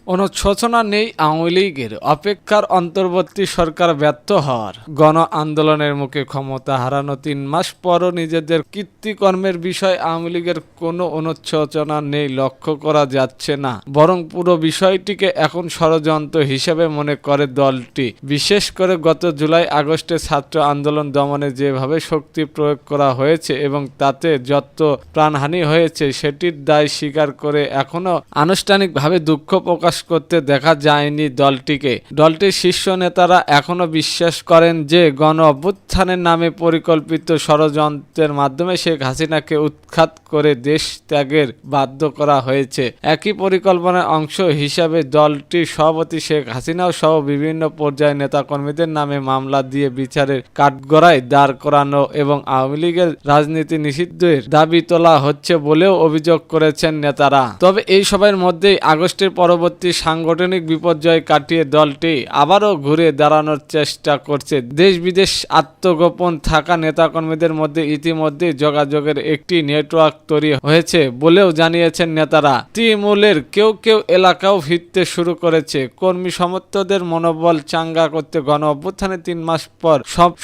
অনুশোচনা নেই আওয়ামী লীগের, অপেক্ষার অন্তর্বর্তী সরকার ব্যর্থ হওয়ার। গণ আন্দোলনের মুখে ক্ষমতা হারানো ৩ মাস পরও নিজেদের কীর্তিকর্মের বিষয়ে আওয়ামী লীগের কোনো অনুশোচনা নেই লক্ষ্য করা যাচ্ছে না, বরং পুরো বিষয়টিকে এখন ষড়যন্ত্র হিসেবে মনে করে দলটি। বিশেষ করে গত জুলাই আগস্টে ছাত্র আন্দোলন দমনে যেভাবে শক্তি প্রয়োগ করা হয়েছে এবং তাতে যত প্রাণহানি হয়েছে সেটির দায় স্বীকার করে এখনও আনুষ্ঠানিকভাবে দুঃখ প্রকাশ করতে দেখা যায়নি দলটিকে। দলটির শীর্ষ নেতারা এখনো বিশ্বাস করেন যে গণ অভ্যুত্থানের নামে পরিকল্পিত ষড়যন্ত্রের মাধ্যমে শেখ হাসিনাকে উৎখাত করে দেশ ত্যাগের বাধ্য করা হয়েছে। একই পরিকল্পনার অংশ হিসাবে দলটির সভাপতি শেখ হাসিনাও সহ বিভিন্ন পর্যায়ের নেতাকর্মীদের নামে মামলা দিয়ে বিচারের কাঠগড়ায় দাঁড় করানো এবং আওয়ামী লীগের রাজনীতি নিষিদ্ধের দাবি তোলা হচ্ছে বলেও অভিযোগ করেছেন নেতারা। তবে এই সবের মধ্যেই আগস্টের পরবর্তী সাংগঠনিক বিপর্যয় কাটিয়ে দলটি আবারও ঘুরে দাঁড়ানোর চেষ্টা করছে। দেশ বিদেশ আত্মগোপন থাকা নেতাকর্মীদের মধ্যে ইতিমধ্যেই যোগাযোগের একটি নেটওয়ার্ক তৈরি হয়েছে বলেও জানিয়েছেন নেতারা। তৃণমূলের কেউ কেউ এলাকাও ফিরতে শুরু করেছে। কর্মী সমর্থকদের মনোবল চাঙ্গা করতে গণ অভ্যুত্থানের ৩ মাস পর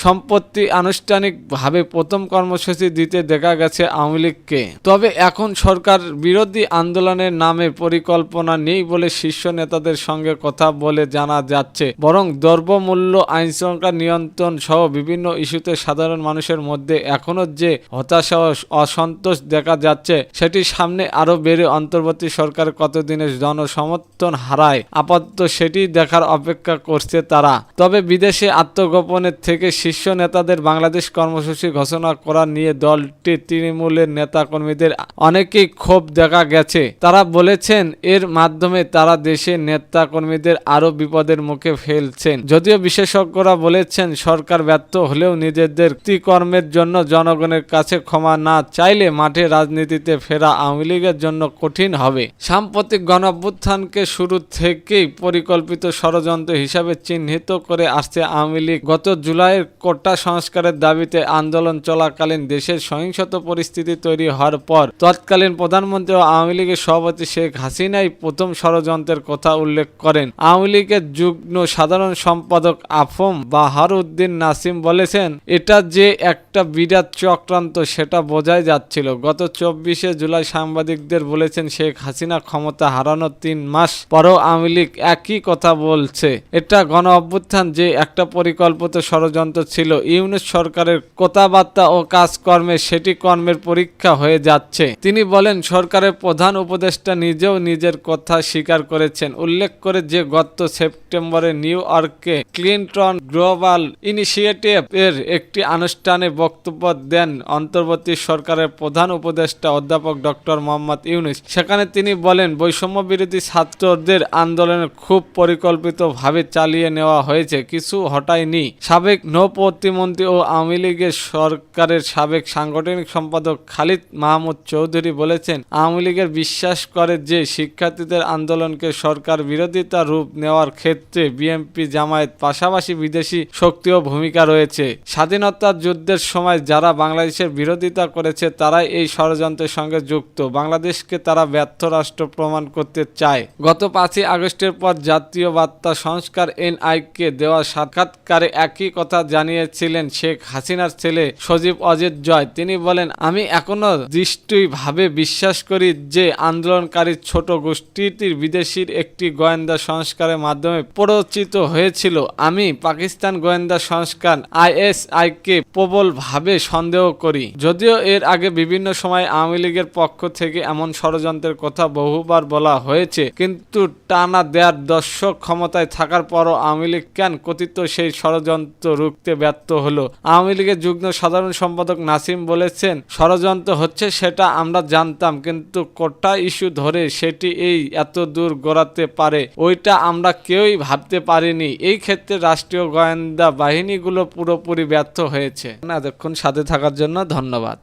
সম্প্রতি আনুষ্ঠানিকভাবে প্রথম কর্মসূচি দিতে দেখা গেছে আওয়ামী লীগকে। তবে এখন সরকার বিরোধী আন্দোলনের নামে পরিকল্পনা নেই বলে শীর্ষ নেতাদের সঙ্গে কথা বলে জানা যাচ্ছে, বরং দ্রব্যমূল্য, আইনশৃঙ্খলা নিয়ন্ত্রণ সহ বিভিন্ন ইস্যুতে সাধারণ মানুষের মধ্যে এখনো যে হতাশা ও অসন্তোষ দেখা যাচ্ছে সেটি সামনে আরো বেড়ে অন্তর্বর্তী সরকার কতদিনের জনসমর্থন হারায় আপাতত সেটি দেখার অপেক্ষা করছে তারা। তবে বিদেশে আত্মগোপনের থেকে শীর্ষ নেতাদের বাংলাদেশ কর্মসূচি ঘোষণা করা নিয়ে দলটির তৃণমূলের নেতাকর্মীদের অনেকেই ক্ষোভ দেখা গেছে। তারা বলেছেন এর মাধ্যমে তারা দেশের নেতাকর্মীদের আরো বিপদের মুখে ফেলছেন। যদিও বিশেষজ্ঞরা বলেছেন সরকার ব্যর্থ হলেও নিজেদের কৃতিকর্মের জন্য জনগণের কাছে ক্ষমা না চাইলে মাঠে রাজনীতিতে ফেরা আওয়ামী লীগের জন্য কঠিন হবে। সাম্প্রতিক গণঅভ্যুত্থানকে শুরু থেকেই পরিকল্পিত ষড়যন্ত্র হিসাবে চিহ্নিত করে আসছে আওয়ামী লীগ। গত জুলাইয়ের কোটা সংস্কারের দাবিতে আন্দোলন চলাকালীন দেশের সহিংসত পরিস্থিতি তৈরি হওয়ার পর তৎকালীন প্রধানমন্ত্রী ও আওয়ামী লীগের সভাপতি শেখ হাসিনাই প্রথম ষড়যন্ত্রের কথা উল্লেখ করেন। আওয়ামী লীগের যুগ্ম সাধারণ সম্পাদক আফম বাহার উদ্দিন নাসিম বলেছেন, এটা যে একটা বিরাট চক্রান্ত সেটা বোঝাই যাচ্ছিল। গত 24শে জুলাই সাংবাদিকদের বলেছেন শেখ হাসিনা ক্ষমতা হারানোর 3 মাস পরেও আওয়ামী লীগ একই কথা বলছে। এটা গণ অভ্যুত্থান যে একটা পরিকল্পিত ষড়যন্ত্র ছিল। ইউনূস সরকারের কথাবার্তা ও কাজকর্মে সেটি কর্মের পরীক্ষা হয়ে যাচ্ছে। তিনি বলেন সরকারের প্রধান উপদেষ্টা নিজেও নিজের কথা স্বীকার করেছেন, উল্লেখ করে যে গত সেপ্টেম্বরে নিউ ইয়র্কে ক্লিনটন গ্লোবাল ইনিশিয়েটিভ এর একটি আনুষ্ঠানিক বক্তব্য দেন অন্তর্বর্তী সরকারের প্রধান উপদেষ্টা অধ্যাপক ডক্টর মোহাম্মদ ইউনূস। সেখানে তিনি বলেন বৈষম্য বিরোধী ছাত্রদের আন্দোলন খুব পরিকল্পিতভাবে চালিয়ে নেওয়া হয়েছে, কিছু হটায়নি। সাবেক নৌ প্রতিমন্ত্রী ও আওয়ামী লীগের সরকারের সাবেক সাংগঠনিক সম্পাদক খালিদ মাহমুদ চৌধুরী বলেছেন আওয়ামী লীগের বিশ্বাস করে যে শিক্ষার্থীদের আন্দোলনকে সরকার বিরোধিতা রূপ নেওয়ার ক্ষেত্রে বিএনপি জামায়াত পাশাপাশি বিদেশি শক্তিও ভূমিকা রয়েছে। স্বাধীনতা যুদ্ধের সময় যারা বাংলাদেশের বিরোধিতা করেছে তারাই এই ষড়যন্ত্রের সঙ্গে যুক্ত। বাংলাদেশকে তারা ব্যর্থ রাষ্ট্র প্রমাণ করতে চায়। গত 5ই আগস্টের পর জাতীয় বার্তা সংস্কার এনআইকে দেওয়া সাক্ষাৎকারে একই কথা জানিয়েছিলেন শেখ হাসিনার ছেলে সজীব অজিত জয়। তিনি বলেন আমি এখনো দৃষ্টিভাবে বিশ্বাস করি যে আন্দোলনকারী ছোট গোষ্ঠীটির বিদেশির একটি গোয়েন্দা সংস্কারের মাধ্যমে প্ররোচিত হয়েছিল। আমি পাকিস্তান গোয়েন্দা সংস্কার আইএসআইকে প্রবলভাবে সন্দেহ করি। যদিও এর আগে বিভিন্ন সময় আওয়ামী লীগের পক্ষ থেকে এমন ষড়যন্ত্রের কথা বহুবার বলা হয়েছে, কিন্তু টানা 1.5 দশক ক্ষমতায় থাকার পরও আওয়ামী লীগ কেন কথিত সেই ষড়যন্ত্র রুখতে ব্যর্থ হলো। আওয়ামী লীগের যুগ্ম সাধারণ সম্পাদক নাসিম বলেছেন ষড়যন্ত্র হচ্ছে সেটা আমরা জানতাম, কিন্তু কোটা ইস্যু ধরে সেটি এই এত দূর গড়াতে পারে ওইটা আমরা কেউই ভাবতে পারিনি। এই ক্ষেত্রে রাষ্ট্রীয় গোয়েন্দা বাহিনীগুলো পুরোপুরি ব্যর্থ হয়েছে। এতক্ষণ সাথে থাকার জন্য ধন্যবাদ।